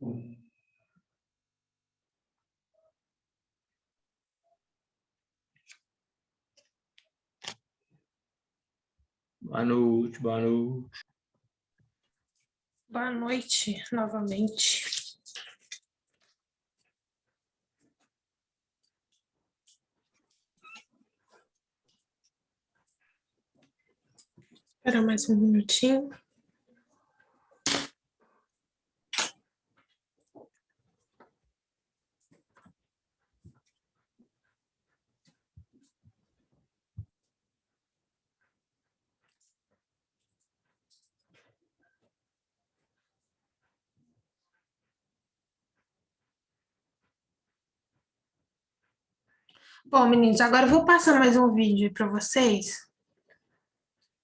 Boa noite, boa noite. Boa noite, novamente. Espera mais um minutinho. Bom, meninos, agora eu vou passar mais um vídeo para vocês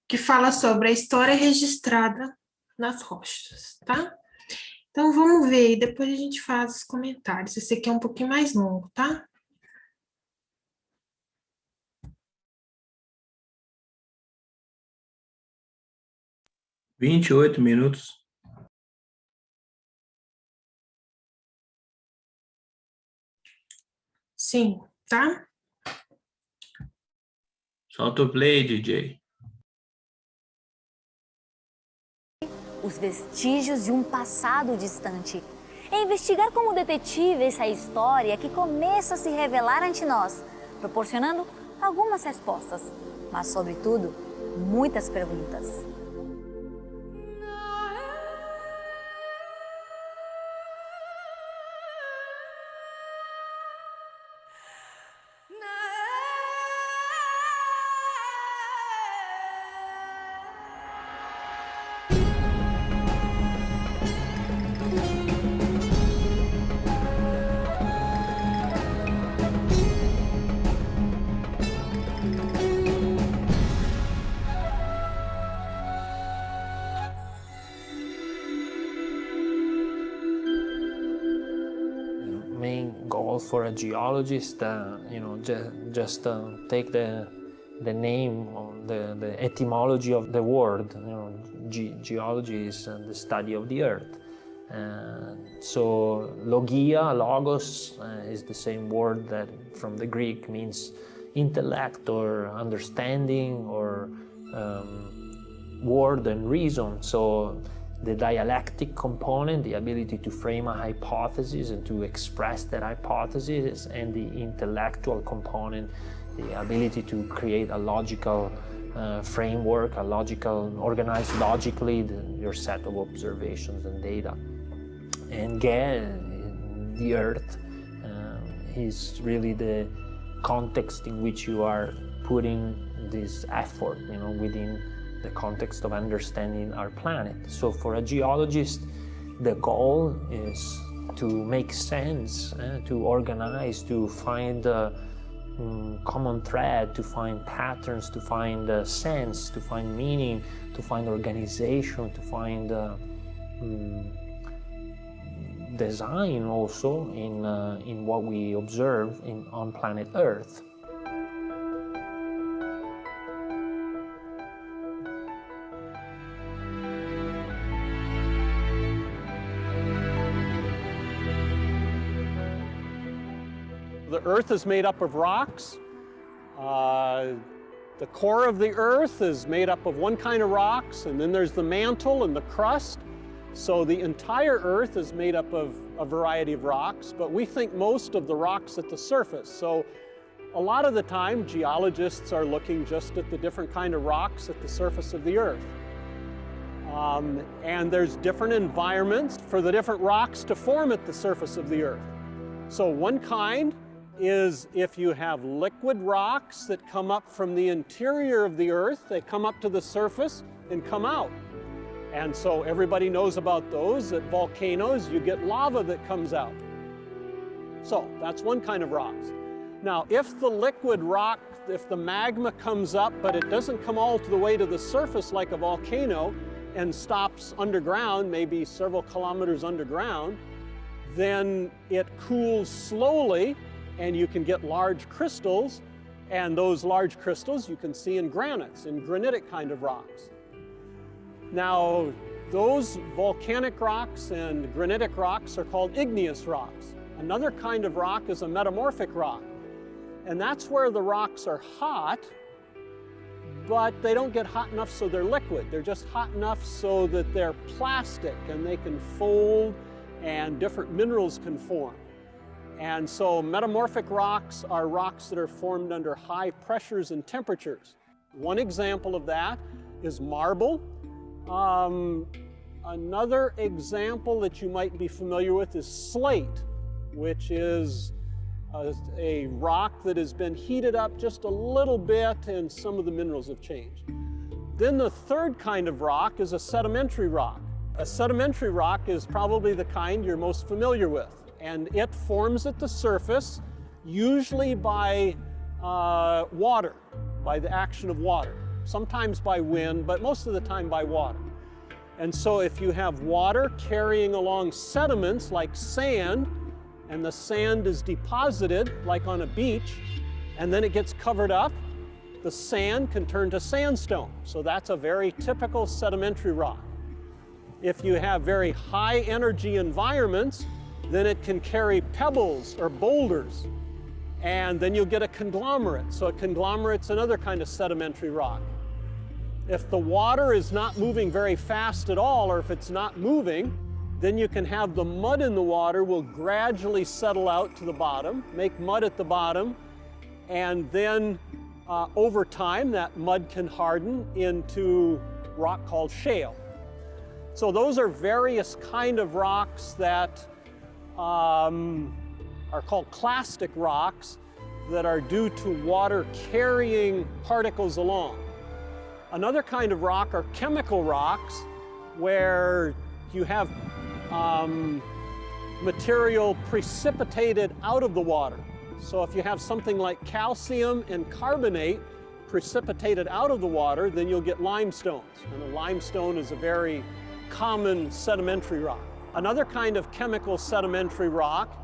que fala sobre a história registrada nas rochas, tá? Então, vamos ver e depois a gente faz os comentários. Esse aqui é um pouquinho mais longo, tá? Vinte e 28 minutos. Sim, tá? Solta o play, DJ. Os vestígios de um passado distante. É investigar como detetive essa história que começa a se revelar ante nós, proporcionando algumas respostas, mas, sobretudo, muitas perguntas. Main goal for a geologist, just take the name, or the etymology of the word. Geology is the study of the earth. So logia, logos, is the same word that from the Greek means intellect or understanding or word and reason. So the dialectic component, the ability to frame a hypothesis and to express that hypothesis, and the intellectual component, the ability to create a logical framework, organized logically your set of observations and data. And the earth is really the context in which you are putting this effort, within the context of understanding our planet. So for a geologist, the goal is to make sense, to organize, to find a common thread, to find patterns, to find sense, to find meaning, to find organization, to find design also in what we observe on planet Earth. The Earth is made up of rocks. The core of the Earth is made up of one kind of rocks, and then there's the mantle and the crust. So the entire Earth is made up of a variety of rocks, but we think most of the rocks at the surface. So a lot of the time, geologists are looking just at the different kind of rocks at the surface of the Earth. And there's different environments for the different rocks to form at the surface of the Earth. So one kind is if you have liquid rocks that come up from the interior of the Earth, they come up to the surface and come out. And so everybody knows about those. At volcanoes, you get lava that comes out. So that's one kind of rocks. Now, if the liquid rock, if the magma comes up, but it doesn't come all the way to the surface like a volcano and stops underground, maybe several kilometers underground, then it cools slowly and you can get large crystals, and those large crystals you can see in granites, in granitic kind of rocks. Now, Those volcanic rocks and granitic rocks are called igneous rocks. Another kind of rock is a metamorphic rock. And that's where the rocks are hot, but they don't get hot enough so they're liquid. They're just hot enough so that they're plastic and they can fold and different minerals can form. And so metamorphic rocks are rocks that are formed under high pressures and temperatures. One example of that is marble. Another example that you might be familiar with is slate, which is a rock that has been heated up just a little bit and some of the minerals have changed. Then the third kind of rock is a sedimentary rock. A sedimentary rock is probably the kind you're most familiar with, and it forms at the surface, usually by water, by the action of water. Sometimes by wind, but most of the time by water. And so if you have water carrying along sediments like sand, and the sand is deposited like on a beach, and then it gets covered up, the sand can turn to sandstone. So that's a very typical sedimentary rock. If you have very high energy environments, then it can carry pebbles or boulders, and then you'll get a conglomerate. So a conglomerate's another kind of sedimentary rock. If the water is not moving very fast at all, or if it's not moving, then you can have the mud in the water will gradually settle out to the bottom, make mud at the bottom, and then over time that mud can harden into rock called shale. So those are various kind of rocks that are called clastic rocks that are due to water carrying particles along. Another kind of rock are chemical rocks, where you have material precipitated out of the water. So if you have something like calcium and carbonate precipitated out of the water, then you'll get limestones. And a limestone is a very common sedimentary rock. Another kind of chemical sedimentary rock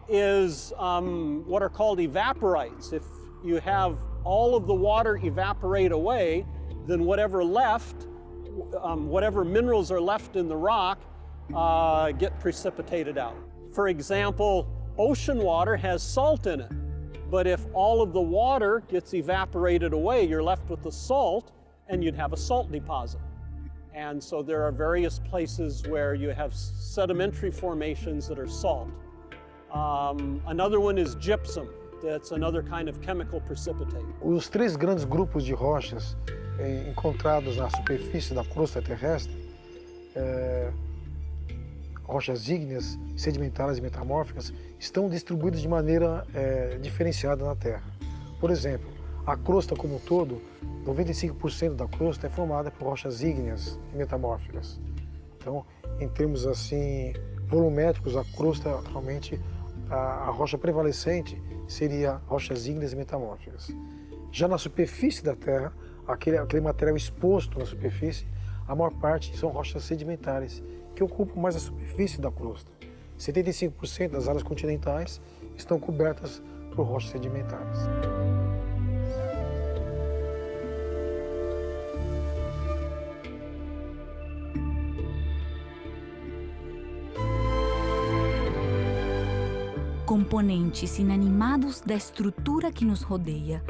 is what are called evaporites. If you have all of the water evaporate away, then whatever minerals are left in the rock get precipitated out. For example, ocean water has salt in it, but if all of the water gets evaporated away, you're left with the salt, and you'd have a salt deposit. And so there are various places where you have sedimentary formations that are salt. Another one is gypsum. That's another kind of chemical precipitate. Os três grandes grupos de rochas encontrados na superfície da crosta terrestre, rochas ígneas, sedimentares e metamórficas, estão distribuídos de maneira diferenciada na Terra. Por exemplo, a crosta como um todo, 95% da crosta é formada por rochas ígneas e metamórficas. Então, em termos assim volumétricos, a crosta realmente a rocha prevalecente seria rochas ígneas e metamórficas. Já na superfície da Terra, aquele material exposto na superfície, a maior parte são rochas sedimentares, que ocupam mais a superfície da crosta. 75% das áreas continentais estão cobertas por rochas sedimentares. Componentes inanimados da estrutura que nos rodeia,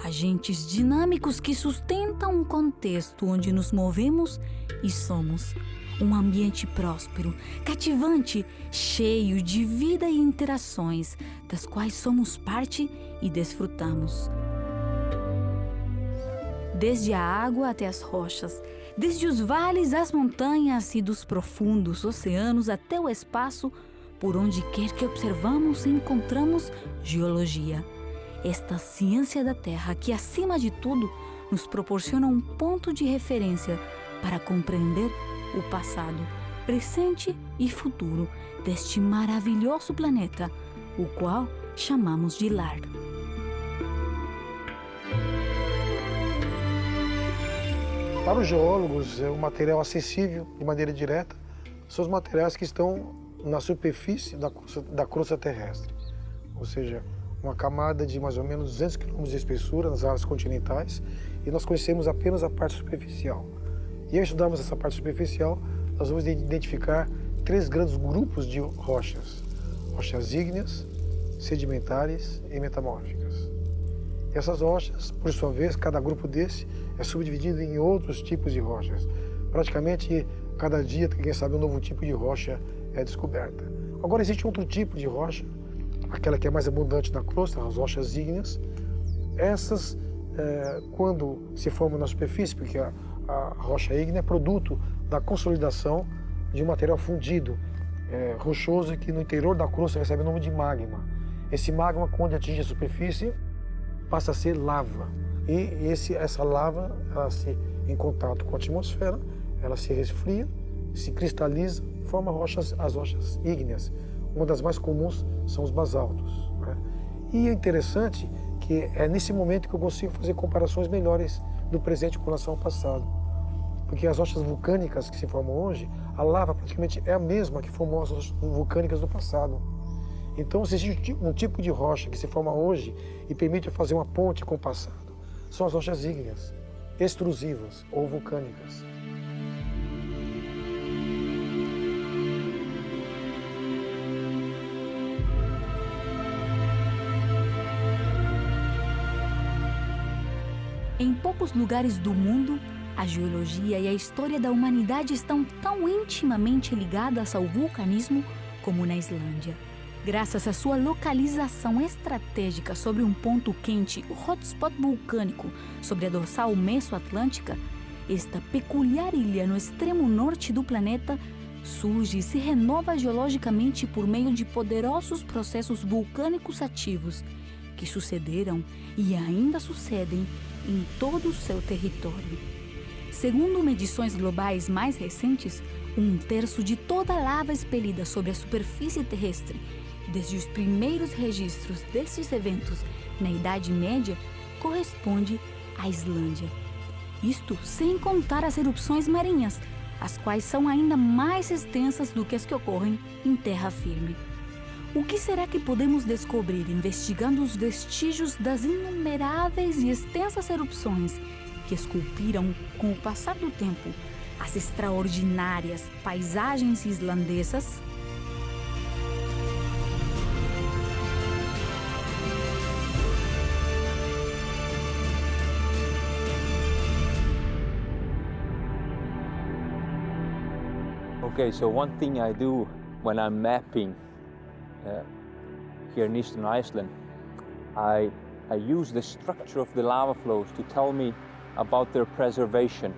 agentes dinâmicos que sustentam um contexto onde nos movemos e somos. Um ambiente próspero, cativante, cheio de vida e interações, das quais somos parte e desfrutamos. Desde a água até as rochas, desde os vales às montanhas e dos profundos oceanos até o espaço, por onde quer que observamos e encontramos geologia. Esta ciência da Terra que, acima de tudo, nos proporciona um ponto de referência para compreender o passado, presente e futuro deste maravilhoso planeta, o qual chamamos de lar. Para os geólogos, o material acessível de maneira direta são os materiais que estão na superfície da crosta terrestre, ou seja, uma camada de mais ou menos 200 km de espessura nas áreas continentais, e nós conhecemos apenas a parte superficial. E ao estudarmos essa parte superficial, nós vamos identificar 3 grandes grupos de rochas: rochas ígneas, sedimentares e metamórficas. E essas rochas, por sua vez, cada grupo desse é subdividido em outros tipos de rochas. Praticamente, cada dia, quem sabe, um novo tipo de rocha é descoberta. Agora, existe outro tipo de rocha, aquela que é mais abundante na crosta, as rochas ígneas. Essas, quando se formam na superfície, porque a rocha ígnea é produto da consolidação de um material fundido, rochoso, que no interior da crosta recebe o nome de magma. Esse magma, quando atinge a superfície, passa a ser lava. E essa lava, em contato com a atmosfera, ela se resfria, se cristaliza e forma as rochas ígneas. Uma das mais comuns são os basaltos, né? E é interessante que é nesse momento que eu consigo fazer comparações melhores do presente com relação ao passado. Porque as rochas vulcânicas que se formam hoje, a lava praticamente é a mesma que formou as rochas vulcânicas do passado. Então, se existe um tipo de rocha que se forma hoje e permite fazer uma ponte com o passado, são as rochas ígneas, extrusivas ou vulcânicas. Em poucos lugares do mundo, a geologia e a história da humanidade estão tão intimamente ligadas ao vulcanismo como na Islândia. Graças à sua localização estratégica sobre um ponto quente, o hotspot vulcânico sobre a dorsal mesoatlântica, esta peculiar ilha no extremo norte do planeta surge e se renova geologicamente por meio de poderosos processos vulcânicos ativos que sucederam e ainda sucedem em todo o seu território. Segundo medições globais mais recentes, 1/3 de toda a lava expelida sobre a superfície terrestre desde os primeiros registros destes eventos na Idade Média corresponde à Islândia. Isto sem contar as erupções marinhas, as quais são ainda mais extensas do que as que ocorrem em terra firme. O que será que podemos descobrir investigando os vestígios das inumeráveis e extensas erupções que esculpiram, com o passar do tempo, as extraordinárias paisagens islandesas? Okay, so one thing I do when I'm mapping here in eastern Iceland, I use the structure of the lava flows to tell me about their preservation.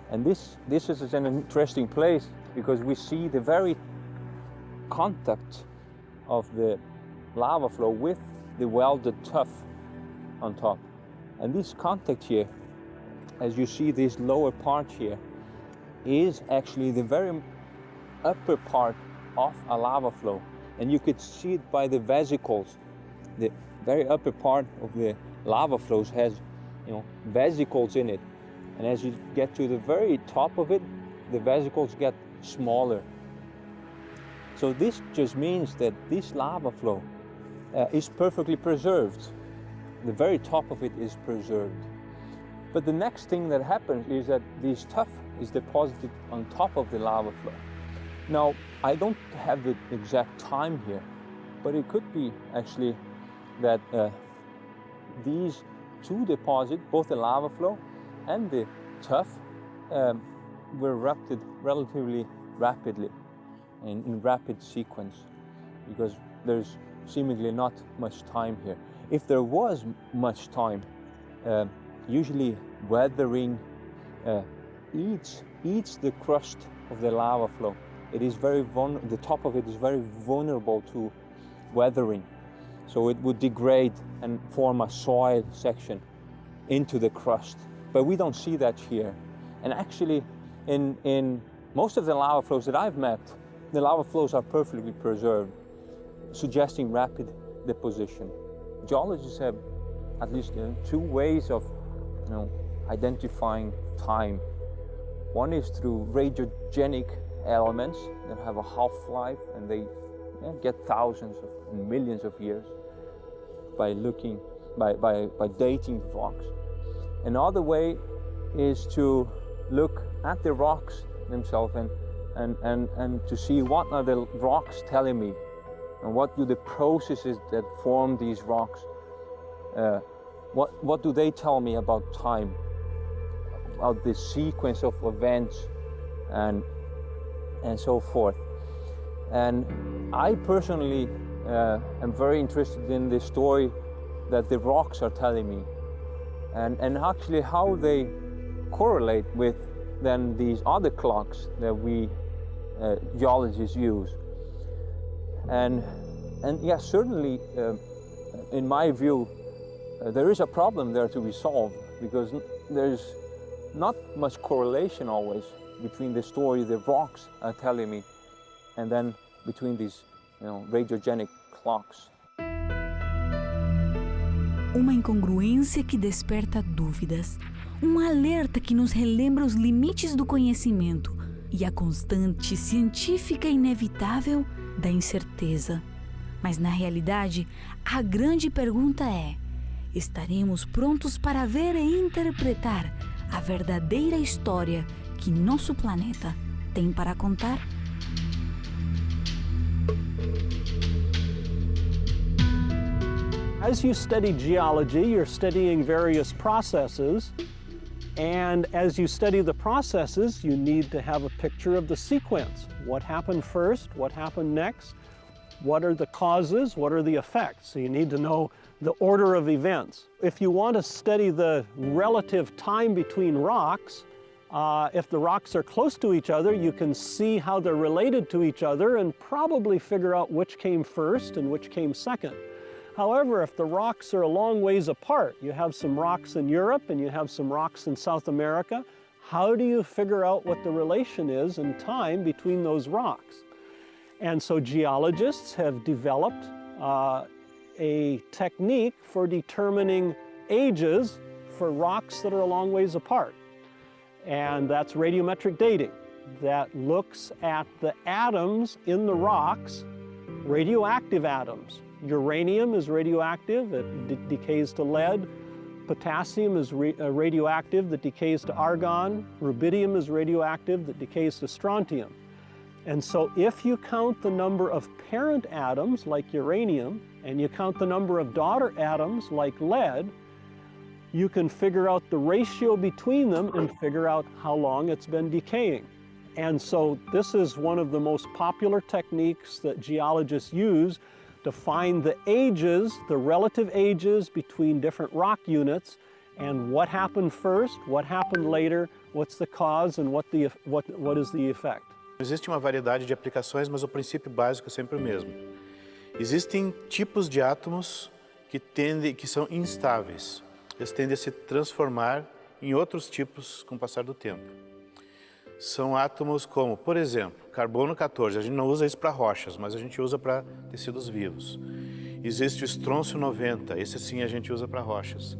And this is an interesting place because we see the very contact of the lava flow with the welded tuff on top. And this contact here, as you see this lower part here, is actually the very upper part of a lava flow, and you could see it by the vesicles. The very upper part of the lava flows has, vesicles in it, and as you get to the very top of it, the vesicles get smaller. So this just means that this lava flow is perfectly preserved. The very top of it is preserved. But the next thing that happens is that this tuff is deposited on top of the lava flow. Now, I don't have the exact time here, but it could be actually that these two deposits, both the lava flow and the tuff, were erupted relatively rapidly and in rapid sequence, because there's seemingly not much time here. If there was much time, usually weathering eats the crust of the lava flow. It is the top of it is very vulnerable to weathering, so it would degrade and form a soil section into the crust. But we don't see that here. And actually, in most of the lava flows that I've mapped, the lava flows are perfectly preserved, suggesting rapid deposition. Geologists have at least two ways of identifying time. One is through radiogenic elements that have a half-life, and they get thousands and millions of years by dating the rocks. Another way is to look at the rocks themselves and and to see what are the rocks telling me, and what do the processes that form these rocks, what do they tell me about time, about the sequence of events, and so forth. And I personally am very interested in the story that the rocks are telling me, and actually how they correlate with then these other clocks that we geologists use. And yeah, certainly in my view, there is a problem there to be solved, because there's not much correlation always between the story the rocks are telling me and then between these, radiogenic clocks. Uma incongruência que desperta dúvidas, um alerta que nos relembra os limites do conhecimento e a constante científica inevitável da incerteza. Mas na realidade, a grande pergunta é: estaremos prontos para ver e interpretar a verdadeira história que nosso planeta tem para contar? As you study geology, you're studying various processes, and as you study the processes, you need to have a picture of the sequence. What happened first? What happened next? What are the causes? What are the effects? So you need to know the order of events. If you want to study the relative time between rocks, if the rocks are close to each other, you can see how they're related to each other and probably figure out which came first and which came second. However, if the rocks are a long ways apart, you have some rocks in Europe and you have some rocks in South America, how do you figure out what the relation is in time between those rocks? And so geologists have developed a technique for determining ages for rocks that are a long ways apart. And that's radiometric dating. That looks at the atoms in the rocks, radioactive atoms. Uranium is radioactive, it decays to lead. Potassium is radioactive, that decays to argon. Rubidium is radioactive, that decays to strontium. And so if you count the number of parent atoms, like uranium, and you count the number of daughter atoms, like lead, you can figure out the ratio between them and figure out how long it's been decaying. And so this is one of the most popular techniques that geologists use to find the ages, the relative ages between different rock units, and what happened first, what happened later, what's the cause, and what is the effect. Existe uma variedade de aplicações, mas o princípio básico é sempre o mesmo. Existem tipos de átomos que são instáveis. Eles tendem a se transformar em outros tipos com o passar do tempo. São átomos como, por exemplo, carbono 14. A gente não usa isso para rochas, mas a gente usa para tecidos vivos. Existe o estrôncio 90. Esse sim a gente usa para rochas.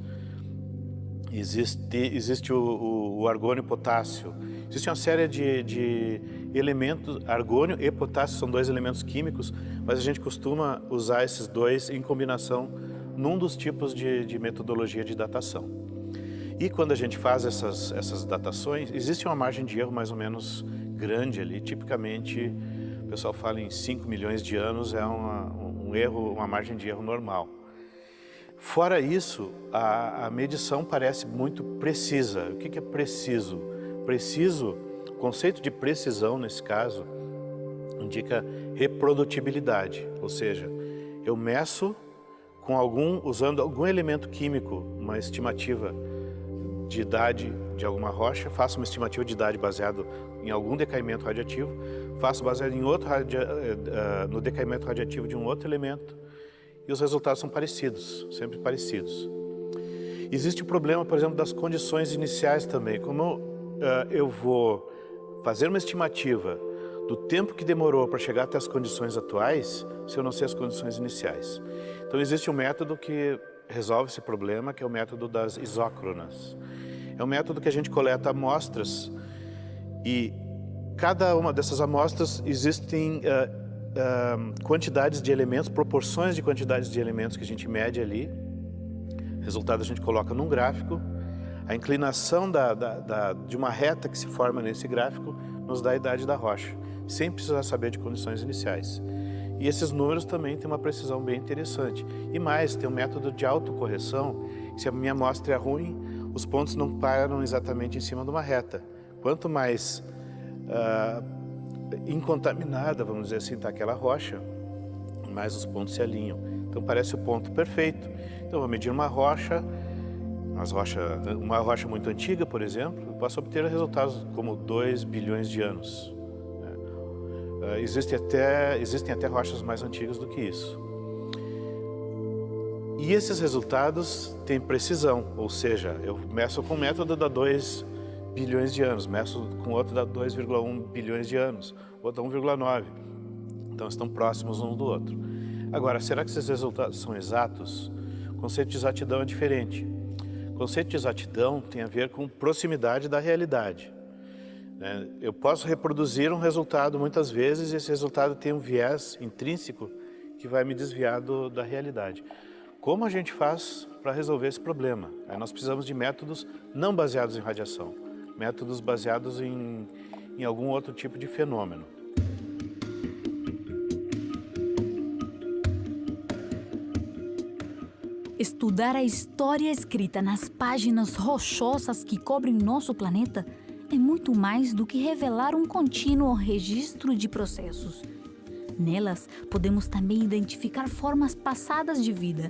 Existe o argônio e potássio. Existe uma série de elementos. Argônio e potássio são dois elementos químicos, mas a gente costuma usar esses dois em combinação num dos tipos de metodologia de datação. E quando a gente faz essas datações, existe uma margem de erro mais ou menos grande ali. Tipicamente, o pessoal fala em 5 milhões de anos, é uma margem de erro normal. Fora isso, a medição parece muito precisa. O que é preciso? Preciso, o conceito de precisão nesse caso, indica reprodutibilidade, ou seja, eu meço usando algum elemento químico, uma estimativa de idade de alguma rocha, faço uma estimativa de idade baseado em algum decaimento radioativo, faço baseado em no decaimento radioativo de um outro elemento, e os resultados são parecidos, sempre parecidos. Existe o problema, por exemplo, das condições iniciais também. Como eu vou fazer uma estimativa do tempo que demorou para chegar até as condições atuais, se eu não sei as condições iniciais? Então existe um método que resolve esse problema, que é o método das isócronas. É um método que a gente coleta amostras e cada uma dessas amostras existem quantidades de elementos, proporções de quantidades de elementos que a gente mede ali. O resultado a gente coloca num gráfico. A inclinação de uma reta que se forma nesse gráfico nos dá a idade da rocha, sem precisar saber de condições iniciais. E esses números também têm uma precisão bem interessante. E mais, tem um método de autocorreção, que se a minha amostra é ruim, os pontos não param exatamente em cima de uma reta. Quanto mais incontaminada, vamos dizer assim, está aquela rocha, mais os pontos se alinham. Então parece o ponto perfeito. Então eu vou medir uma rocha muito antiga, por exemplo, eu posso obter resultados como 2 bilhões de anos. Existem até rochas mais antigas do que isso. E esses resultados têm precisão, ou seja, eu meço com um método da 2 bilhões de anos, meço com outro da 2,1 bilhões de anos, outro da 1,9. Então estão próximos um do outro. Agora, será que esses resultados são exatos? O conceito de exatidão é diferente. O conceito de exatidão tem a ver com proximidade da realidade. Eu posso reproduzir um resultado muitas vezes e esse resultado tem um viés intrínseco que vai me desviar da realidade. Como a gente faz para resolver esse problema? Nós precisamos de métodos não baseados em radiação, métodos baseados em algum outro tipo de fenômeno. Estudar a história escrita nas páginas rochosas que cobrem nosso planeta é muito mais do que revelar um contínuo registro de processos. Nelas, podemos também identificar formas passadas de vida,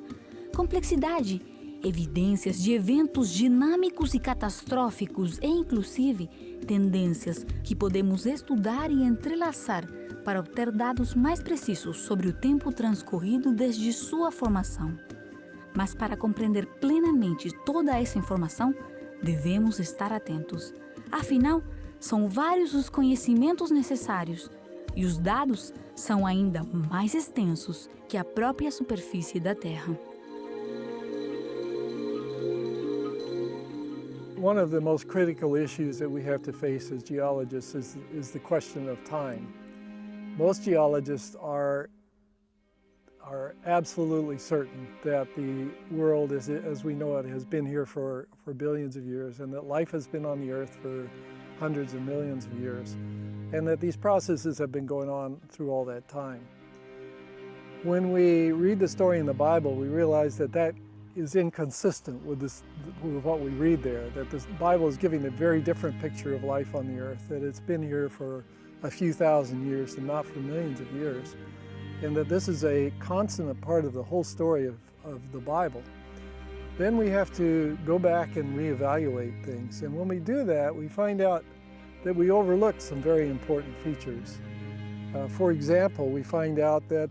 complexidade, evidências de eventos dinâmicos e catastróficos e, inclusive, tendências que podemos estudar e entrelaçar para obter dados mais precisos sobre o tempo transcorrido desde sua formação. Mas para compreender plenamente toda essa informação, devemos estar atentos. Afinal, são vários os conhecimentos necessários e os dados são ainda mais extensos que a própria superfície da Terra. One of the most critical issues that we have to face as geologists is the question of time. Most geologists are absolutely certain that the world as we know it has been here for billions of years, and that life has been on the earth for hundreds of millions of years, and that these processes have been going on through all that time. When we read the story in the Bible, we realize that that is inconsistent with what we read there, that the Bible is giving a very different picture of life on the earth, that it's been here for a few thousand years and not for millions of years, and that this is a constant part of the whole story of the Bible. Then we have to go back and reevaluate things, and when we do that, we find out that we overlooked some very important features. For example, we find out that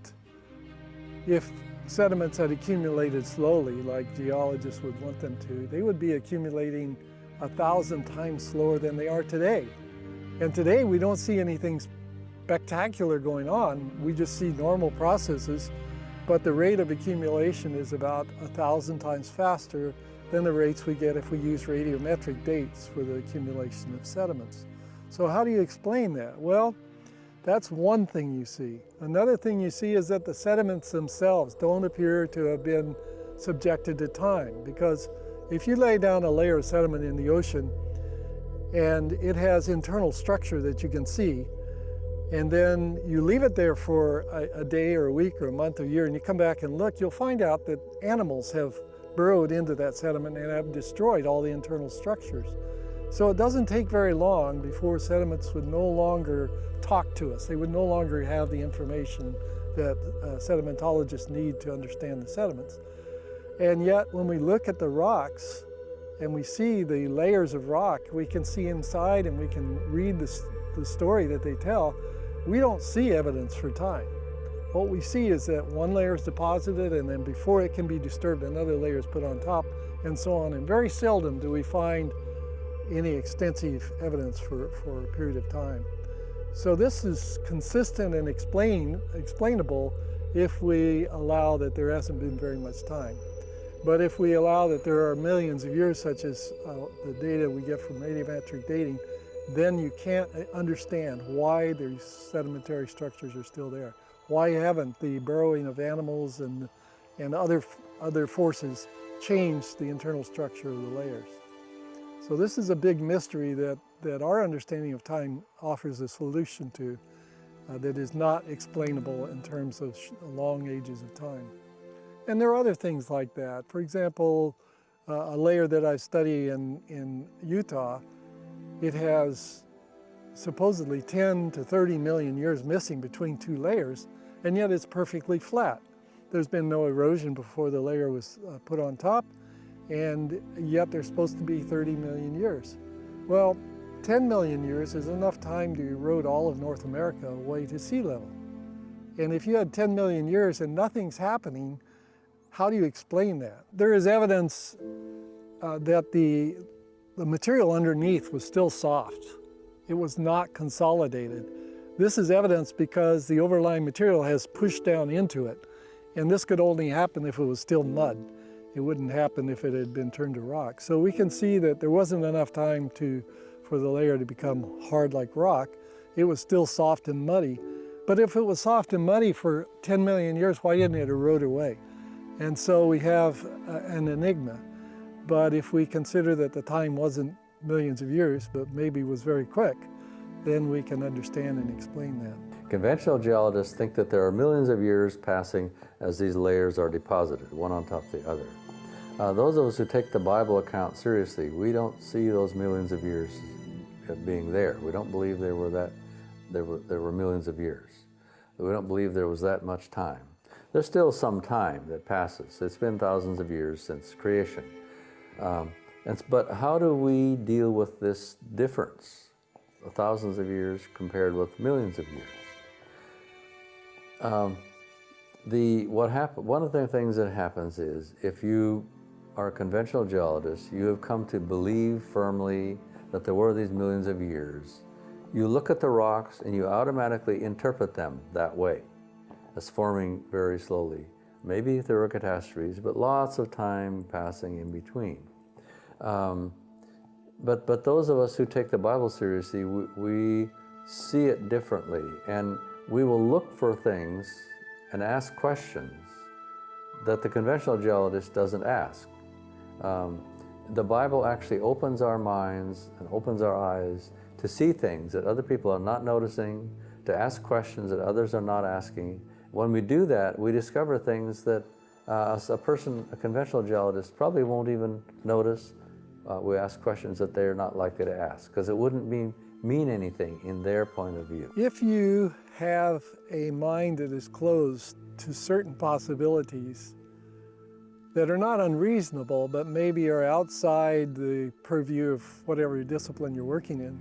if sediments had accumulated slowly, like geologists would want them to, they would be accumulating 1,000 times slower than they are today. And today we don't see anything spectacular going on. We just see normal processes, but the rate of accumulation is about 1,000 times faster than the rates we get if we use radiometric dates for the accumulation of sediments. So how do you explain that? Well, that's one thing you see. Another thing you see is that the sediments themselves don't appear to have been subjected to time, because if you lay down a layer of sediment in the ocean and it has internal structure that you can see, and then you leave it there for a day or a week or a month or a year, and you come back and look, you'll find out that animals have burrowed into that sediment and have destroyed all the internal structures. So it doesn't take very long before sediments would no longer talk to us. They would no longer have the information that sedimentologists need to understand the sediments. And yet, when we look at the rocks and we see the layers of rock, we can see inside and we can read the story that they tell. We don't see evidence for time. What we see is that one layer is deposited, and then before it can be disturbed, another layer is put on top, and so on. And very seldom do we find any extensive evidence for a period of time. So this is consistent and explainable if we allow that there hasn't been very much time. But if we allow that there are millions of years, such as the data we get from radiometric dating, then you can't understand why these sedimentary structures are still there. Why haven't the burrowing of animals and other forces changed the internal structure of the layers? So this is a big mystery that our understanding of time offers a solution to that is not explainable in terms of long ages of time. And there are other things like that. For example, a layer that I study in Utah, it has supposedly 10 to 30 million years missing between two layers, and yet it's perfectly flat. There's been no erosion before the layer was put on top, and yet there's supposed to be 30 million years. Well, 10 million years is enough time to erode all of North America away to sea level. And if you had 10 million years and nothing's happening, how do you explain that? There is evidence that the material underneath was still soft. It was not consolidated. This is evidence because the overlying material has pushed down into it. And this could only happen if it was still mud. It wouldn't happen if it had been turned to rock. So we can see that there wasn't enough time for the layer to become hard like rock. It was still soft and muddy. But if it was soft and muddy for 10 million years, why didn't it erode away? And so we have an enigma. But if we consider that the time wasn't millions of years, but maybe was very quick, then we can understand and explain that. Conventional geologists think that there are millions of years passing as these layers are deposited, one on top of the other. Those of us who take the Bible account seriously, we don't see those millions of years being there. We don't believe there were millions of years. We don't believe there was that much time. There's still some time that passes. It's been thousands of years since creation. But how do we deal with this difference, thousands of years compared with millions of years? One of the things that happens is, if you are a conventional geologist, you have come to believe firmly that there were these millions of years. You look at the rocks and you automatically interpret them that way, as forming very slowly. Maybe there were catastrophes, but lots of time passing in between. But those of us who take the Bible seriously, we see it differently, and we will look for things and ask questions that the conventional geologist doesn't ask. The Bible actually opens our minds and opens our eyes to see things that other people are not noticing, to ask questions that others are not asking. When we do that, we discover things that a conventional geologist probably won't even notice. We ask questions that they're not likely to ask, because it wouldn't mean anything in their point of view. If you have a mind that is closed to certain possibilities that are not unreasonable, but maybe are outside the purview of whatever discipline you're working in,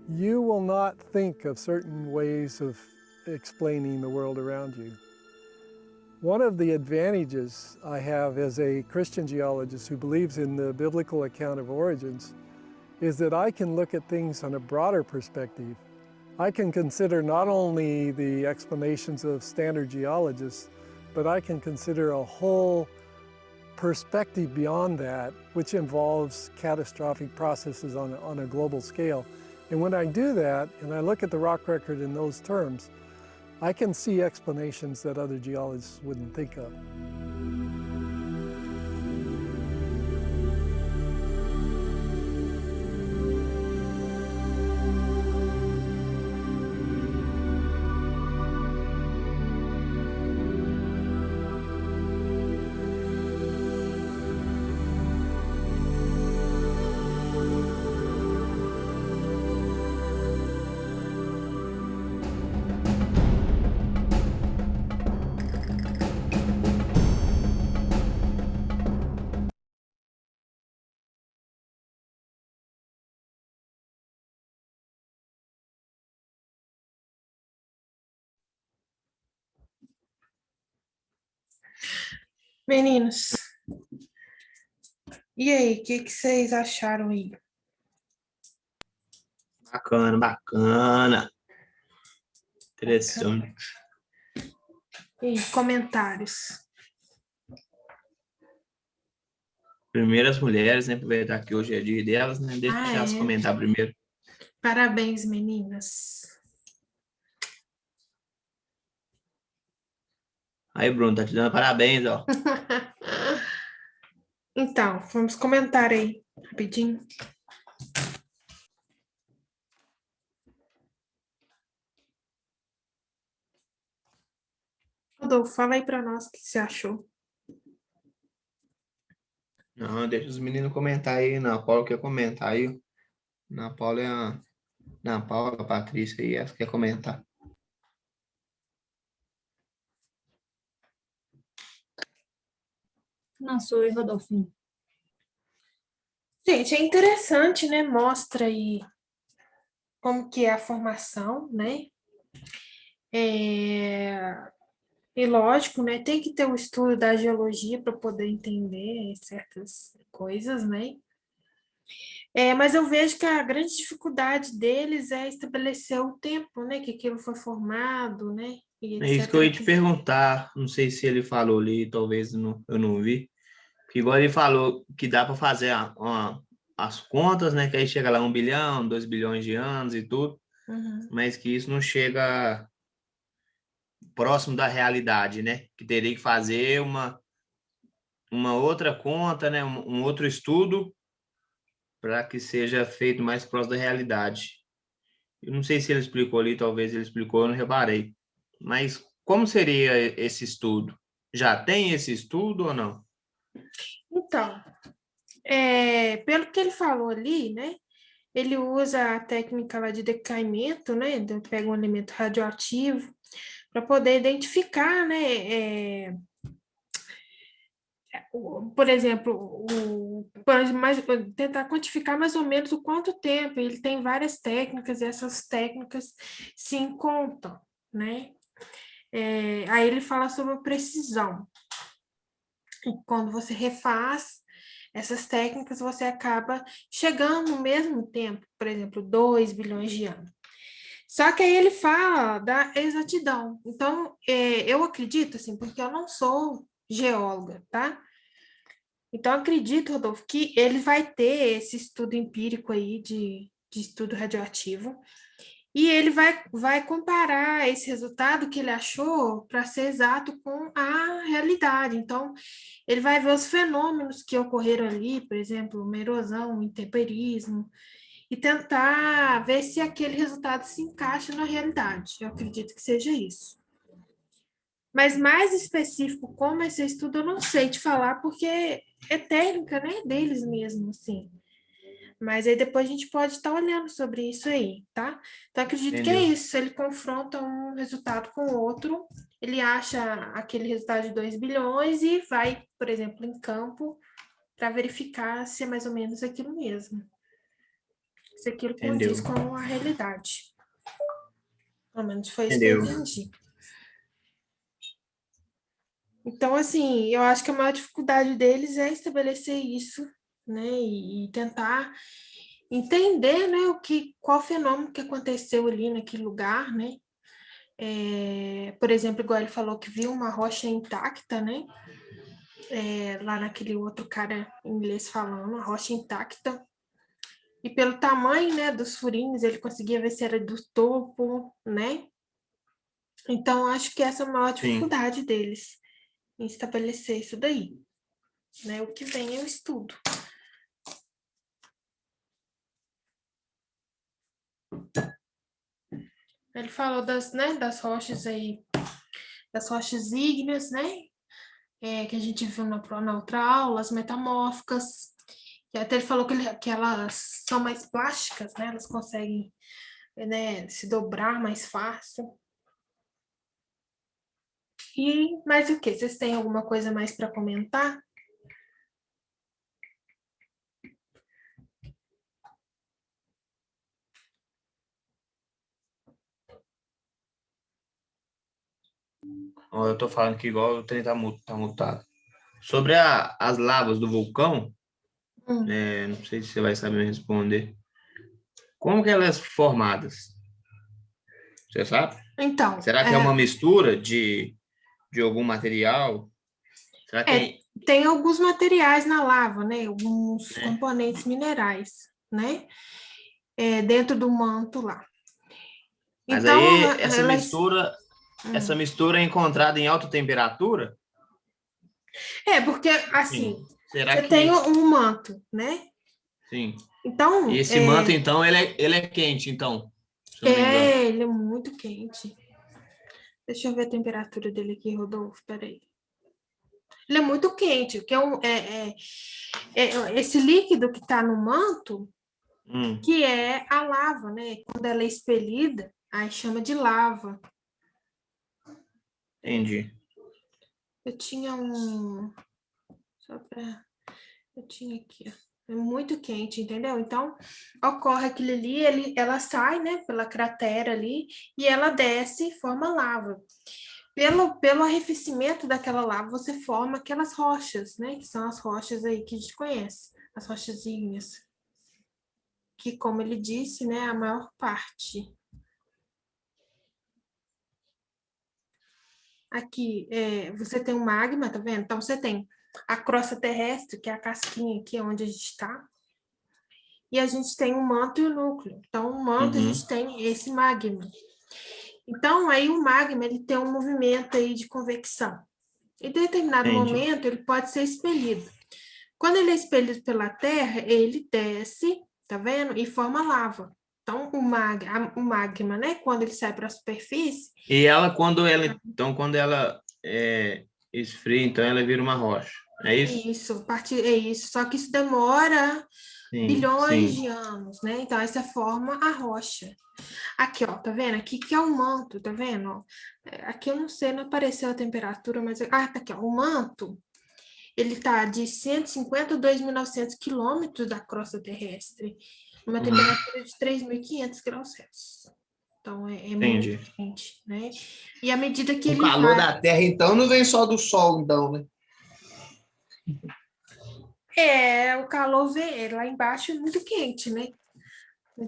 you will not think of certain ways of explaining the world around you. One of the advantages I have as a Christian geologist who believes in the biblical account of origins is that I can look at things on a broader perspective. I can consider not only the explanations of standard geologists, but I can consider a whole perspective beyond that, which involves catastrophic processes on a global scale. And when I do that, and I look at the rock record in those terms, I can see explanations that other geologists wouldn't think of. Meninos, e aí, o que vocês acharam aí? Bacana, bacana. Interessante. E comentários? Primeiro as mulheres, né? Aproveitar que hoje é dia delas, né? Deixa elas comentar primeiro. Parabéns, meninas. Aí, Bruno, tá te dando parabéns, ó. Então, vamos comentar aí. rapidinho. Rodolfo, fala aí para nós o que você achou. Não, deixa os meninos comentar aí. Ana Paula quer comentar aí. Ana Paula a Patrícia aí, ela quer comentar. Não sou eu, Rodolfinho. Gente, é interessante, né? Mostra aí como que é a formação, né? E lógico, né? Tem que ter o estudo da geologia para poder entender certas coisas, né? Mas eu vejo que a grande dificuldade deles é estabelecer o tempo, né? Que aquilo foi formado, né? E É isso etc. que eu ia te perguntar. Não sei se ele falou ali, talvez eu não vi. Porque igual ele falou que dá para fazer as contas, né? Que aí chega lá 1 bilhão, 2 bilhões de anos e tudo. Uhum. Mas que isso não chega próximo da realidade, né? Que teria que fazer uma outra conta, né? Um outro estudo para que seja feito mais próximo da realidade. Eu não sei se ele explicou ali, talvez ele explicou, eu não reparei. Mas como seria esse estudo? Já tem esse estudo ou não? Então, pelo que ele falou ali, né? Ele usa a técnica lá de decaimento, né? Pega um elemento radioativo para poder identificar, né? Por exemplo, tentar quantificar mais ou menos o quanto tempo. Ele tem várias técnicas e essas técnicas se encontram, né? Aí ele fala sobre a precisão. E quando você refaz essas técnicas, você acaba chegando no mesmo tempo, por exemplo, 2 bilhões de anos. Só que aí ele fala da exatidão. Então, eu acredito, assim, porque eu não sou geóloga, tá? Então, acredito, Rodolfo, que ele vai ter esse estudo empírico aí de estudo radioativo, e ele vai comparar esse resultado que ele achou para ser exato com a realidade. Então, ele vai ver os fenômenos que ocorreram ali, por exemplo, uma erosão, um intemperismo, e tentar ver se aquele resultado se encaixa na realidade. Eu acredito que seja isso. Mas mais específico como esse estudo, eu não sei te falar, porque é técnica, né, deles mesmo, assim. Mas aí depois a gente pode estar olhando sobre isso aí, tá? Então, acredito que é Entendeu? isso. Ele confronta um resultado com o outro, ele acha aquele resultado de 2 bilhões e vai, por exemplo, em campo para verificar se é mais ou menos aquilo mesmo. Se aquilo condiz Entendeu? com a realidade. Pelo menos foi isso que eu Entendeu? entendi. Então, assim, eu acho que a maior dificuldade deles é estabelecer isso, né? E tentar entender, né, qual fenômeno que aconteceu ali naquele lugar, né? Por exemplo, igual ele falou que viu uma rocha intacta, né? Lá naquele outro cara em inglês falando, a rocha intacta. E pelo tamanho, né, dos furinhos, ele conseguia ver se era do topo, né? Então, acho que essa é a maior Sim, dificuldade deles, em estabelecer isso daí, né? O que vem é o estudo. Ele falou das rochas aí, das rochas ígneas, né? Que a gente viu na outra aula, as metamórficas. E até ele falou que elas são mais plásticas, né? Elas conseguem, né, se dobrar mais fácil. E mais o quê? Vocês têm alguma coisa mais para comentar? ó, eu tô falando que igual o trem tá mutado. Sobre as lavas do vulcão, não sei se você vai saber me responder. Como que elas são formadas? Você sabe? Então, Será que é uma mistura de algum material? Será que tem alguns materiais na lava, né? Alguns componentes minerais, né? Dentro do manto lá. Mas Então, aí essa Hum. mistura é encontrada em alta temperatura? Porque, assim, Sim. Será você tem que um manto, né? Sim. Então, E esse manto, então, ele é quente, então. Se eu não me engano. ele é muito quente. Deixa eu ver a temperatura dele aqui, Rodolfo, peraí. Ele é muito quente, que esse líquido que está no manto, que é a lava, né? Quando ela é expelida, aí chama de lava. Entendi. Eu tinha um... Eu tinha aqui, ó. É muito quente, entendeu? Então, ocorre aquilo ali, ela sai, né, pela cratera ali, e ela desce e forma lava. Pelo arrefecimento daquela lava, você forma aquelas rochas, né, que são as rochas aí que a gente conhece, as rochas ígneas. Que, como ele disse, né, a maior parte. Aqui, você tem o magma, tá vendo? Então, você tem a crosta terrestre, que é a casquinha aqui onde a gente está. E a gente tem o manto e o núcleo. Então, o manto, a gente tem esse magma. Então, aí o magma, ele tem um movimento aí de convecção. Em determinado momento, ele pode ser expelido. Quando ele é expelido pela Terra, ele desce, tá vendo? E forma lava. Então, o magma, né? Quando ele sai para a superfície... E ela, quando ela esfria, então ela vira uma rocha. É isso? Isso, é isso. Só que isso demora bilhões de anos, né? Então, essa forma a rocha. Aqui, ó, tá vendo? Aqui que é o manto, tá vendo? Ó, aqui eu não sei, não apareceu a temperatura, mas... tá aqui, ó. O manto, ele tá de 150 a 2.900 quilômetros da crosta terrestre. Uma temperatura de 3.500 graus Celsius. Então, é muito quente, né? E à medida que O ele calor vai... da Terra, então, não vem só do Sol, então, né? O calor vem, lá embaixo é muito quente, né?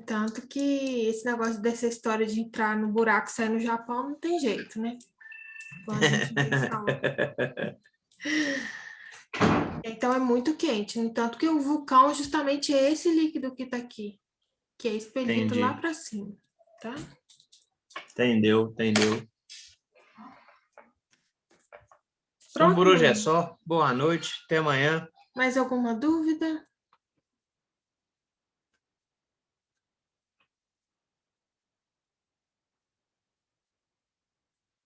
Tanto que esse negócio dessa história de entrar no buraco e sair no Japão não tem jeito, né? Igual a gente vem falando. Então é muito quente. No entanto que o vulcão justamente é esse líquido que tá aqui, que é expelido lá para cima, tá? Entendeu. Então, Pronto, por hoje é menino. só. Boa noite, até amanhã. Mais alguma dúvida?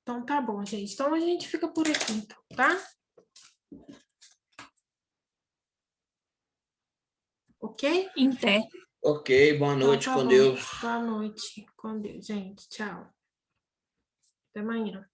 Então tá bom, gente. Então a gente fica por aqui, então, tá? Ok? Ok, boa Então noite, tá com bom. Deus. Boa noite. Com Deus, gente. Tchau. Até amanhã.